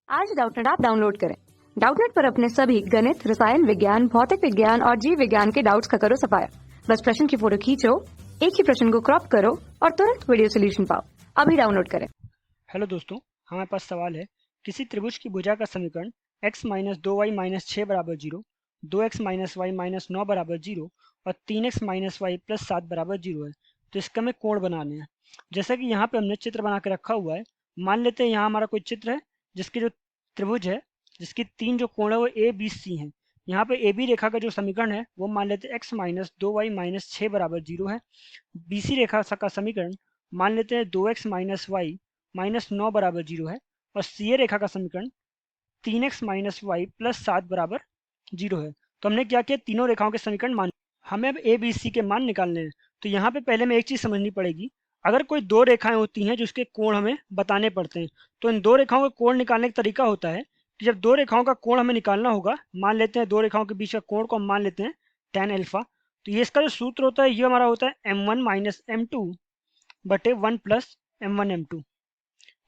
आज Doubtnut app download करें। Doubtnut पर अपने सभी गणित, रसायन विज्ञान, भौतिक विज्ञान और जीव विज्ञान के डाउट्स का करो सफाया। बस प्रश्न की फोटो खींचो, एक ही प्रश्न को क्रॉप करो और तुरंत वीडियो सोल्यूशन पाओ। अभी डाउनलोड करें। हेलो दोस्तों, हमारे पास सवाल है। किसी त्रिभुज की भुजा का समीकरण x माइनस 2y माइनस 6 बराबर 0, 2x माइनस वाई माइनस 9 बराबर 0 और 3x माइनस वाई प्लस 7 बराबर 0 है। तो इसका हमें कोण बनाने हैं। जैसा कि यहाँ पे हमने चित्र बना के रखा हुआ है। मान लेते हैं यहाँ हमारा कोई चित्र है जिसकी जो त्रिभुज है, जिसकी तीन जो कोण है वो ए बी सी हैं। यहाँ पे ए बी रेखा का जो समीकरण है वो मान लेते हैं x माइनस 2y माइनस 6 बराबर 0 है। बी सी रेखा का समीकरण मान लेते हैं 2x माइनस वाई माइनस 9 बराबर 0 है। और सी ए रेखा का समीकरण 3x माइनस वाई प्लस 7 बराबर 0 है। तो हमने क्या किया, तीनों रेखाओं के समीकरण मान। हमें अब ए बी सी के मान निकालने हैं। तो यहाँ पे पहले हमें एक चीज़ समझनी पड़ेगी। अगर कोई दो रेखाएं होती हैं जिसके कोण हमें बताने पड़ते हैं, तो इन दो रेखाओं का कोण निकालने का तरीका होता है कि जब दो रेखाओं का कोण हमें निकालना होगा, मान लेते हैं दो रेखाओं के बीच का कोण को हम मान लेते हैं tan अल्फा। तो ये इसका जो सूत्र होता है ये हमारा होता है m1 माइनस M2 बटे 1 प्लस M1 M2।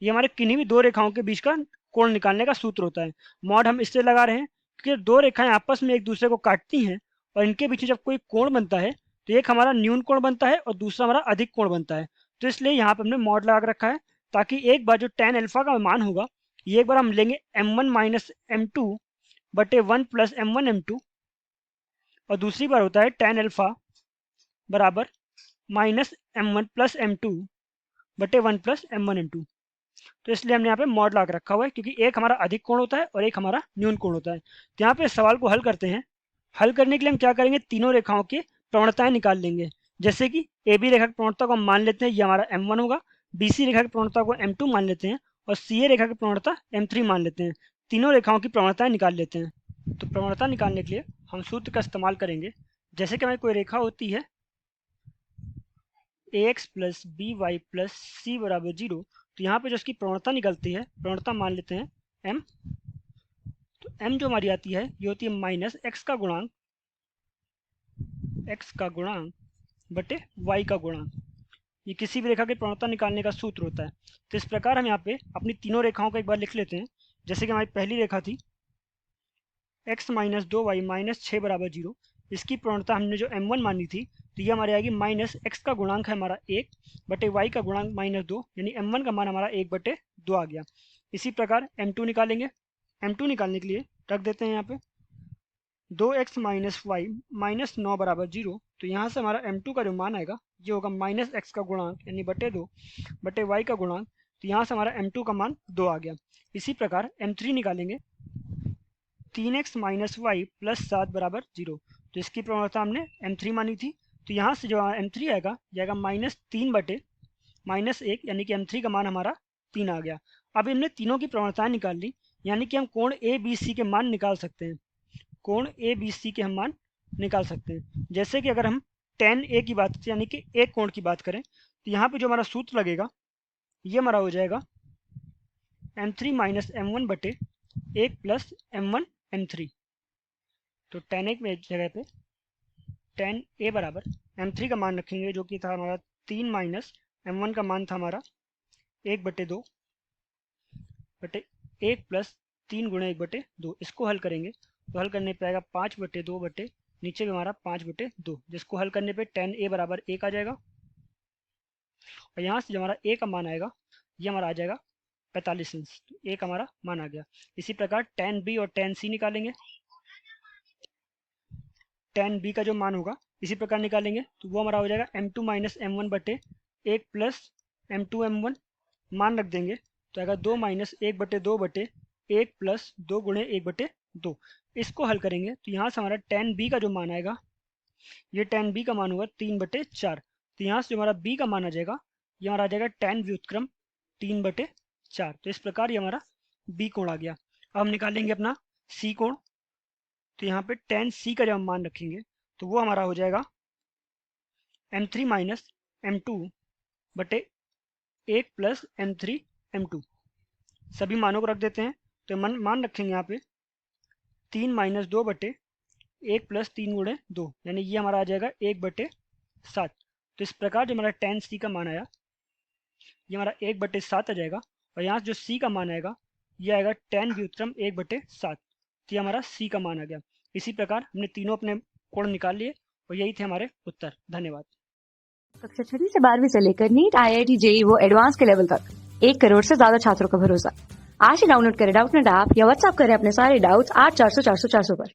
ये हमारे किन्हीं भी दो रेखाओं के बीच का कोण निकालने का सूत्र होता है। मॉड हम इससे लगा रहे हैं क्योंकि दो रेखाएं आपस में एक दूसरे को काटती हैं और इनके बीच जब कोई कोण बनता है तो एक हमारा न्यून कोण बनता है और दूसरा हमारा अधिक कोण बनता है। तो इसलिए यहाँ पर हमने मॉड लगा के रखा है ताकि एक बार जो tan अल्फा का मान होगा ये एक बार हम लेंगे m1 माइनस M2 बटे 1 प्लस M1 M2 और दूसरी बार होता है tan अल्फा बराबर माइनस M1 प्लस M2 बटे 1 प्लस M1 M2। तो इसलिए हमने यहाँ पे मॉड लगा के रखा हुआ है क्योंकि एक हमारा अधिक कोण होता है और एक हमारा न्यून कोण होता है। तो यहाँ पे सवाल को हल करते हैं। हल करने के लिए हम क्या करेंगे, तीनों रेखाओं की प्रवणताएं निकाल लेंगे। जैसे कि ए बी रेखा की प्रवणता को हम मान लेते हैं ये हमारा M1 होगा, बी सी रेखा की प्रवणता को M2 मान लेते हैं और सी ए रेखा की प्रवणता M3 मान लेते हैं। तीनों रेखाओं की प्रवणताएं निकाल लेते हैं। तो प्रवणता निकालने के लिए हम सूत्र का इस्तेमाल करेंगे। जैसे कि हमारी कोई रेखा होती है A X plus B Y plus C बराबर 0। तो यहाँ पे जो इसकी प्रवणता निकलती है, प्रवणता मान लेते हैं m। तो m जो हमारी आती है ये होती है माइनस x का गुणांक बटे y का गुणांक। ये किसी भी रेखा की प्रवणता निकालने का सूत्र होता है। तो इस प्रकार हम यहाँ पे अपनी तीनों रेखाओं को एक बार लिख लेते हैं। जैसे कि हमारी पहली रेखा थी x माइनस 2y माइनस 6 बराबर 0। इसकी प्रवणता हमने जो m1 मानी थी तो ये हमारी आएगी माइनस x का गुणांक है हमारा 1 बटे y का गुणांक माइनस 2, यानी m1 का मान हमारा 1 बटे 2 आ गया। इसी प्रकार m2 निकालेंगे। m2 निकालने के लिए रख देते हैं यहाँ पे 2x माइनस वाई माइनस 9 बराबर 0। तो यहाँ से हमारा m2 का जो मान आएगा ये होगा माइनस x का गुणांक यानी बटे 2 बटे y का गुणांक। तो यहाँ से हमारा m2 का मान 2 आ गया। इसी प्रकार m3 निकालेंगे 3x माइनस वाई प्लस 7 बराबर 0। तो इसकी प्रवणता हमने m3 मानी थी। तो यहाँ से जो m3 आएगा ये आएगा माइनस 3 बटे माइनस 1, यानी कि m3 का मान हमारा 3 आ गया। अब हमने तीनों की प्रवणताएं निकाल ली, यानी कि हम कोण ए बी सी के मान निकाल सकते हैं। कोण ए बी सी के हम मान निकाल सकते हैं। जैसे कि अगर हम tan ए की बात यानी कि एक कोण की बात करें तो यहाँ पे जो हमारा सूत्र लगेगा ये हमारा हो जाएगा m3 माइनस m1 बटे 1 प्लस m1 m3। तो tan ए की जगह पे tan ए बराबर m3 का मान रखेंगे जो कि था हमारा 3 माइनस m1 का मान था हमारा 1 बटे 2 बटे 1 प्लस 3 गुणे 1 बटे 2। इसको हल करेंगे तो हल करने पे आएगा 5 बटे 2 बटे नीचे भी हमारा 5 बटे 2, जिसको हल करने पे tan ए बराबर 1 आ जाएगा। और यहाँ से जो हमारा ए का मान आएगा ये हमारा आ जाएगा 45 इंच। तो ए का हमारा मान आ गया। इसी प्रकार tan बी और tan सी निकालेंगे। tan बी का जो मान होगा इसी प्रकार निकालेंगे तो वो हमारा हो जाएगा m2 माइनस m1 बटे 1 प्लस m2 m1। मान रख देंगे तो आएगा 2 माइनस 1 बटे 2 बटे 1 प्लस 2 गुणे 1 बटे 2। इसको हल करेंगे तो यहाँ से हमारा tan बी का जो मान आएगा ये tan बी का मान होगा 3 बटे 4। तो यहाँ से जो हमारा बी का मान आ जाएगा ये हमारा आ जाएगा tan व्युत्क्रम 3 बटे 4। तो इस प्रकार ये हमारा बी कोण आ गया। अब हम निकालेंगे अपना सी कोण। तो यहाँ पे tan सी का जब हम मान रखेंगे तो वो हमारा हो जाएगा m3 माइनस m2 बटे 1 प्लस m3 m2। सभी मानों को रख देते हैं तो मान रखेंगे यहाँ पे 3 माइनस 2 बटे 1 प्लस 3 गुणे 2, यानी ये हमारा आ जाएगा 1 बटे 7। तो इस प्रकार जो हमारा tan सी का मान आया ये हमारा 1 बटे 7 आ जाएगा। और यहाँ जो सी का मान आएगा ये आएगा tan व्युत्क्रम 1/7। तो ये हमारा सी का मान आ गया। इसी प्रकार हमने तीनों अपने कोण निकाल लिए और यही थे हमारे उत्तर। धन्यवाद। कक्षा 6वीं से 12वीं से लेकर नीट, IIT, JEE वो एडवांस के लेवल तक 1 करोड़ से ज्यादा छात्रों का भरोसा। आज ही डाउनलोड करें डाउटनेट ऐप या व्हाट्सएप करें अपने सारे डाउट्स 8400 400 400 पर।